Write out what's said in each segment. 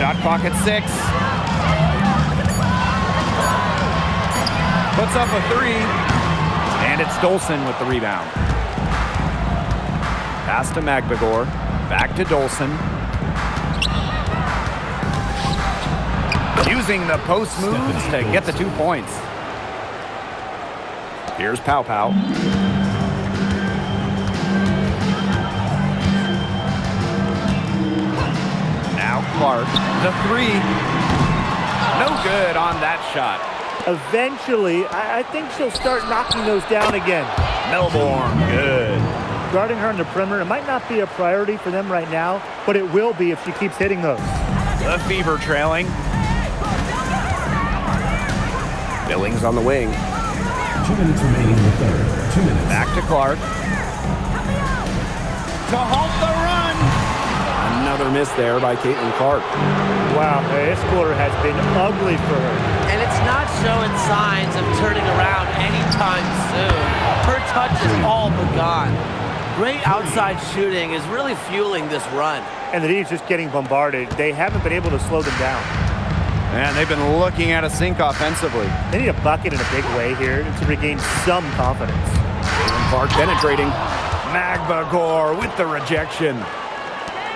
Shot clock at 6. Puts up a 3. And it's Dolson with the rebound. Pass to Magbagor. Back to Dolson. Using the post moves to get the 2 points. Here's Pow Pow. Now Clark. The 3. No good on that shot. Eventually, I think she'll start knocking those down again. Melbourne, good. Guarding her on the perimeter, it might not be a priority for them right now, but it will be if she keeps hitting those. The Fever trailing. Billings on the wing. 2 minutes remaining in the third. 2 minutes. Back to Clark. To halt the run. Another miss there by Caitlin Clark. Wow, this quarter has been ugly for her. And it's not showing signs of turning around anytime soon. Her touch is all but gone. Great outside shooting is really fueling this run. And the D's just getting bombarded. They haven't been able to slow them down. And they've been looking at a sink offensively. They need a bucket in a big way here to regain some confidence. Caitlin Clark penetrating. Magbagor with the rejection.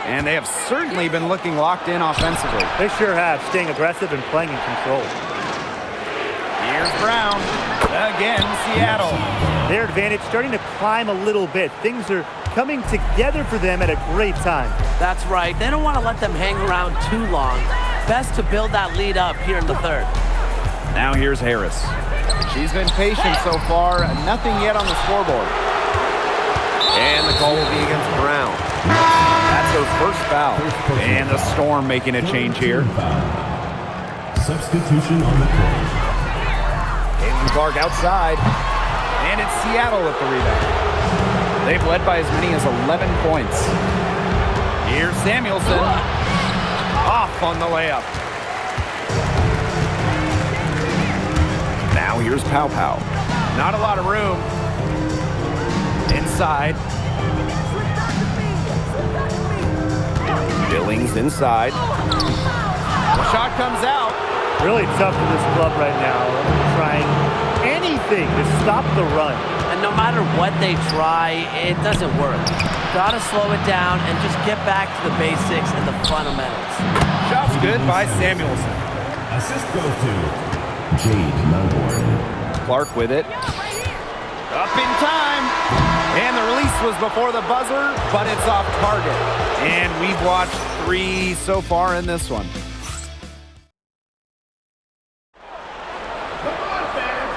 And they have certainly been looking locked in offensively. They sure have, staying aggressive and playing in control. Here's Brown. Again, Seattle. Their advantage starting to climb a little bit. Things are coming together for them at a great time. That's right. They don't want to let them hang around too long. Best to build that lead up here in the third. Now here's Harris. She's been patient so far. Nothing yet on the scoreboard. And the call will be against Brown. That's her first foul. And the Storm making a change here. Substitution on the court. Caitlin Clark outside. And it's Seattle with the rebound. They've led by as many as 11 points. Here's Samuelson. Off on the layup. Now here's Pow Pow. Not a lot of room. Inside. Billings inside. The shot comes out. Really tough for this club right now. Trying anything to stop the run. And no matter what they try, it doesn't work. Gotta slow it down and just get back to the basics and the fundamentals. Shot's good by Samuelson. Assist goes to Jade Melbourne. Clark with it. Up in time. And the release was before the buzzer, but it's off target. And we've watched 3 so far in this one.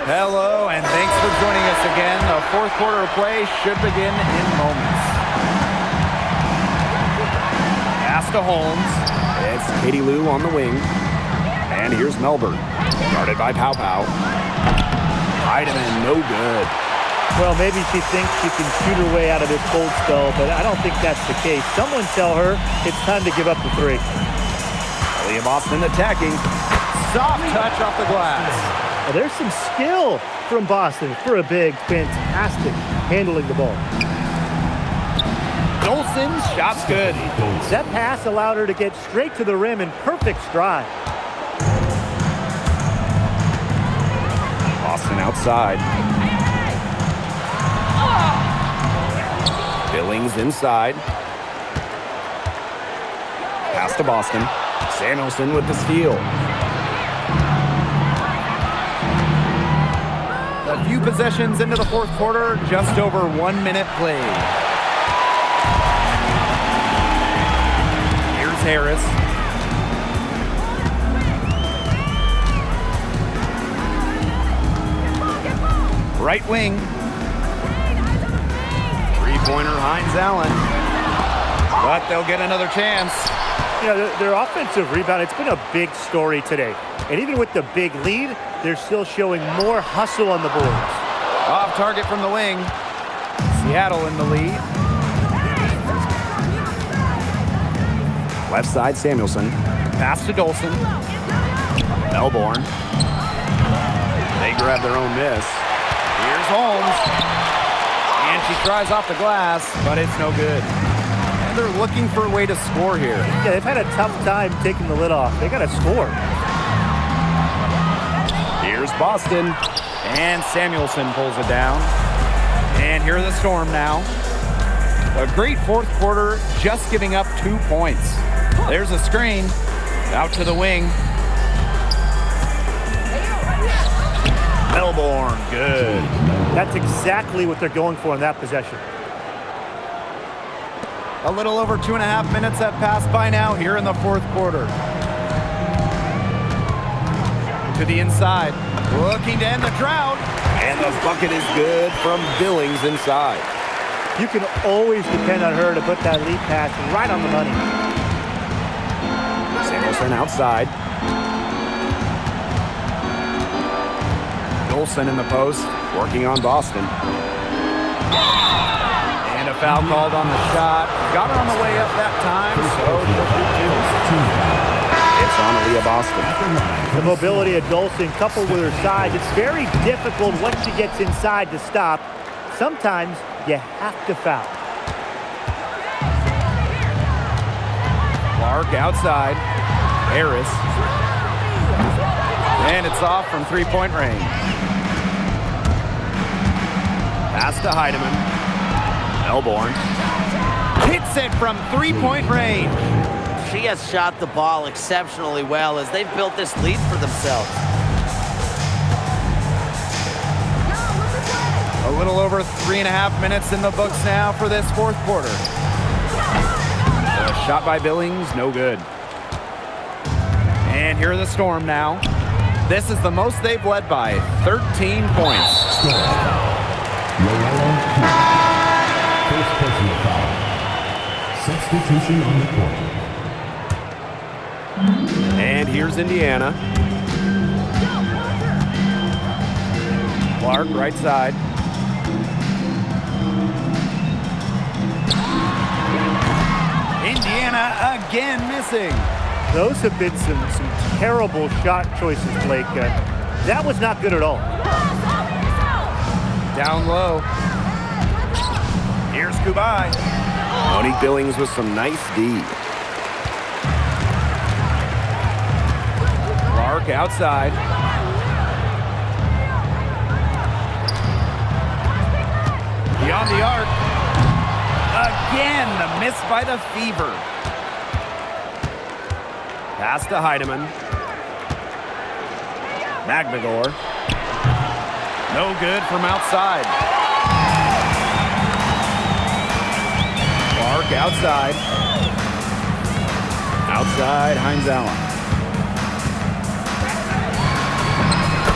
Hello, and thanks for joining us again. The fourth quarter of play should begin in moments. Pass to Holmes. It's Katie Lou on the wing. And here's Melbourne. Guarded by Pow Pow. Heidemann, no good. Well, maybe she thinks she can shoot her way out of this cold spell, but I don't think that's the case. Someone tell her it's time to give up the 3. William Boston attacking. Soft touch off the glass. Well, there's some skill from Boston for a big, fantastic handling the ball. Dolson's shot's good. That pass allowed her to get straight to the rim in perfect stride. Boston outside. Billings inside. Pass to Boston. Samuelson with the steal. A few possessions into the fourth quarter, just over 1 minute played. Here's Harris. Right wing. Three-pointer, Hines Allen. But they'll get another chance. You know, their offensive rebound, it's been a big story today. And even with the big lead, they're still showing more hustle on the boards. Off target from the wing. Seattle in the lead. Left side, Samuelson. Pass to Dolson. Melbourne. They grab their own miss. Here's Holmes. And she tries off the glass, but it's no good. And they're looking for a way to score here. Yeah, they've had a tough time taking the lid off. They got to score. Here's Boston. And Samuelson pulls it down. And here are the Storm now. A great fourth quarter, just giving up 2 points. There's a screen. Out to the wing. Melbourne, good. That's exactly what they're going for in that possession. A little over 2.5 minutes have passed by now here in the fourth quarter. To the inside, looking to end the drought. And the bucket is good from Billings inside. You can always depend on her to put that lead pass right on the money. Samuelson outside. Olsen in the post. Working on Boston. And a foul called on the shot. Got her on the way up that time, so It's on Aaliyah Boston. The mobility of Dolson coupled with her size, it's very difficult once she gets inside to stop. Sometimes you have to foul. Clark outside. Harris. And it's off from three-point range. Pass to Heidemann. Melbourne. Hits it from three-point range. She has shot the ball exceptionally well as they've built this lead for themselves. A little over 3.5 minutes in the books now for this fourth quarter. A shot by Billings, no good. And here are the Storm now. This is the most they've led by, 13 points. First personal foul. Substitution on the court. And here's Indiana. Clark, right side. Indiana again missing. Those have been some terrible shot choices, Blake. That was not good at all. Down low. Here's Kubai. Monique Billings with some nice D. Clark outside. Beyond the arc. Again, the miss by the Fever. Pass to Heidemann. Magbegor. No good from outside. Clark outside. Outside, Hines Allen.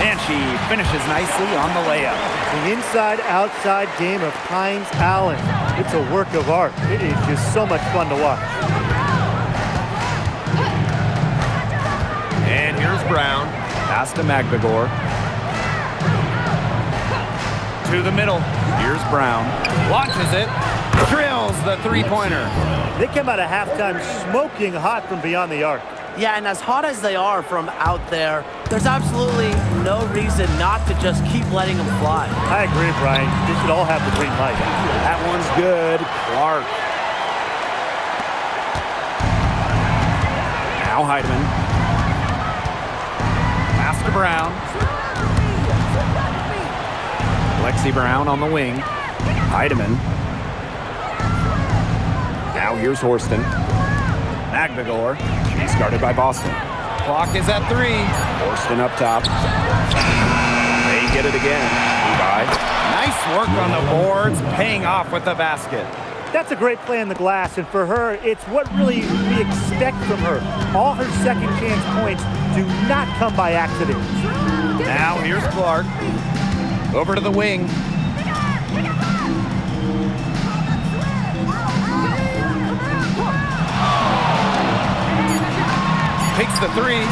And she finishes nicely on the layup. The inside-outside game of Hines Allen. It's a work of art. It is just so much fun to watch. And here's Brown. Pass to Magbegor. To the middle. Here's Brown. Launches it. Drills the three-pointer. They come out of halftime smoking hot from beyond the arc. Yeah, and as hot as they are from out there, there's absolutely no reason not to just keep letting them fly. I agree, Brian. They should all have the green light. That one's good. Clark. Now Heidemann. Pass to Brown. Lexi Brown on the wing. Heidemann. Now here's Horston. Magbegor. She's guarded by Boston. Clock is at 3. Horston up top. They get it again. Kubai. Nice work on the boards, paying off with the basket. That's a great play in the glass, and for her, it's what really we expect from her. All her second chance points do not come by accident. Now here's Clark. Over to the wing. Takes the 3.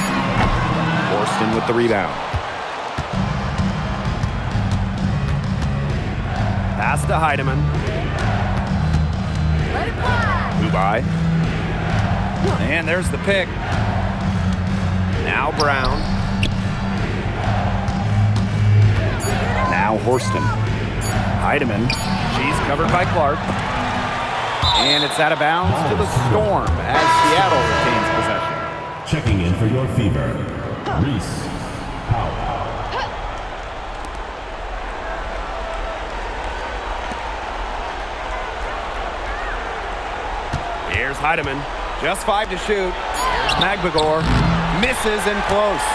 Horston with the rebound. Pass to Heidemann. Kubai. And there's the pick. Now Brown. Now Horston. Heidemann. She's covered by Clark. And it's out of bounds to the Storm as Seattle retains possession. Checking in for your fever, Reese Powell. Here's Heidemann. Just 5 to shoot. Here's Magbagor. Misses and close.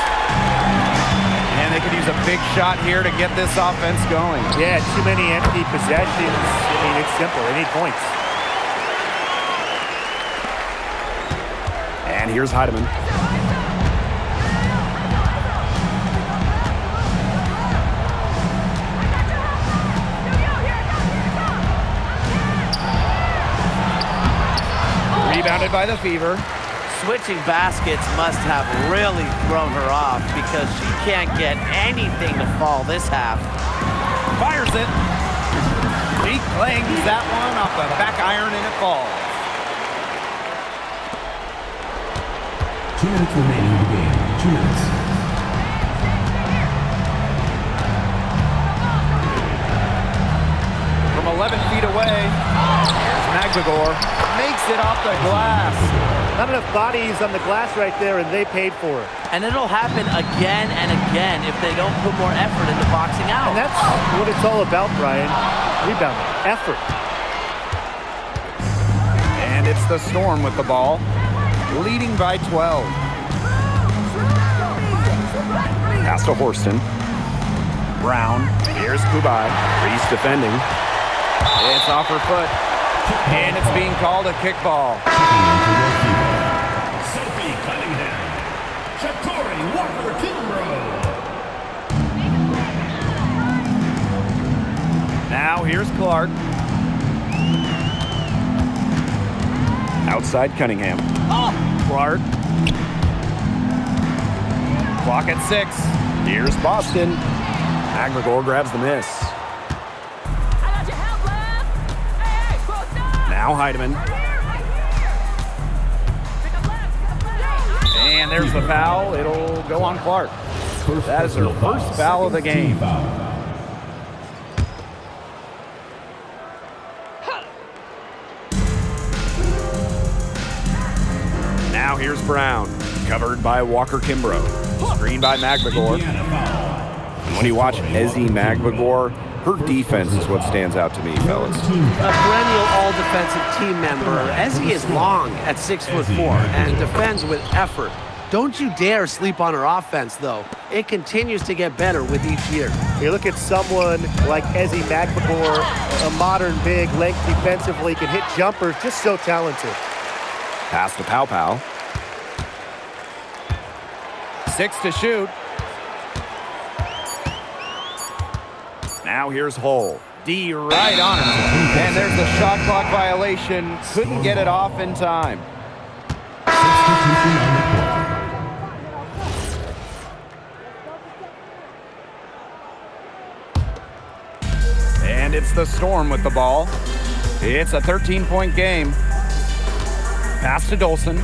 And they could use a big shot here to get this offense going. Yeah, too many empty possessions. I mean, it's simple. They need points. And here's Heidemann. Rebounded by the Fever. Switching baskets must have really thrown her off because she can't get anything to fall this half. Fires it. She clangs that one off the back iron and it falls. 2 minutes remaining in the game. 2 minutes. From 11 feet away, here's Magbagor. Makes it off the glass. Not enough bodies on the glass right there, and they paid for it. And it'll happen again and again if they don't put more effort into boxing out. And that's what it's all about, Brian. Rebound, effort. And it's the Storm with the ball, leading by 12. Pass to Horston. Brown. Here's Kubai. Reese defending. It's off her foot. And it's being called a kickball. Checking in for your fever, Sophie Cunningham. Shatori Walker-Kimbrough. Now here's Clark. Outside Cunningham. Clark. Clock at 6. Here's Boston. Magbagor grabs the miss. Now Heidemann. And there's the foul. It'll go on Clark. That is her first foul of the game. Now here's Brown. Covered by Walker-Kimbrough. Screened by Magbagor. And when you watch Ezzy Magbagor, her defense is what stands out to me, fellas. A perennial all-defensive team member, Ezzy is long at 6'4" and defends with effort. Don't you dare sleep on her offense, though. It continues to get better with each year. You look at someone like Ezzy Magbagor, a modern big, length defensively, can hit jumpers, just so talented. Pass to Pow Pow. 6 to shoot. Now here's Hull. D right on her. And there's the shot clock violation. Couldn't get it off in time. Substitution on the court. And it's the Storm with the ball. It's a 13-point game. Pass to Dolson.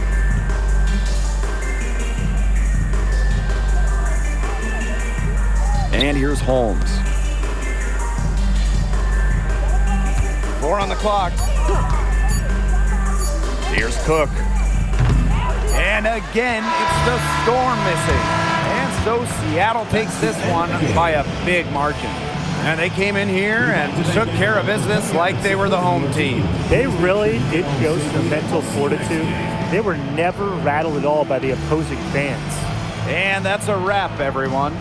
And here's Holmes. 4 on the clock. Here's Cook. And again, it's the Storm missing. And so Seattle takes this one by a big margin. And they came in here and took care of business like they were the home team. They really did show some mental fortitude. They were never rattled at all by the opposing fans. And that's a wrap, everyone.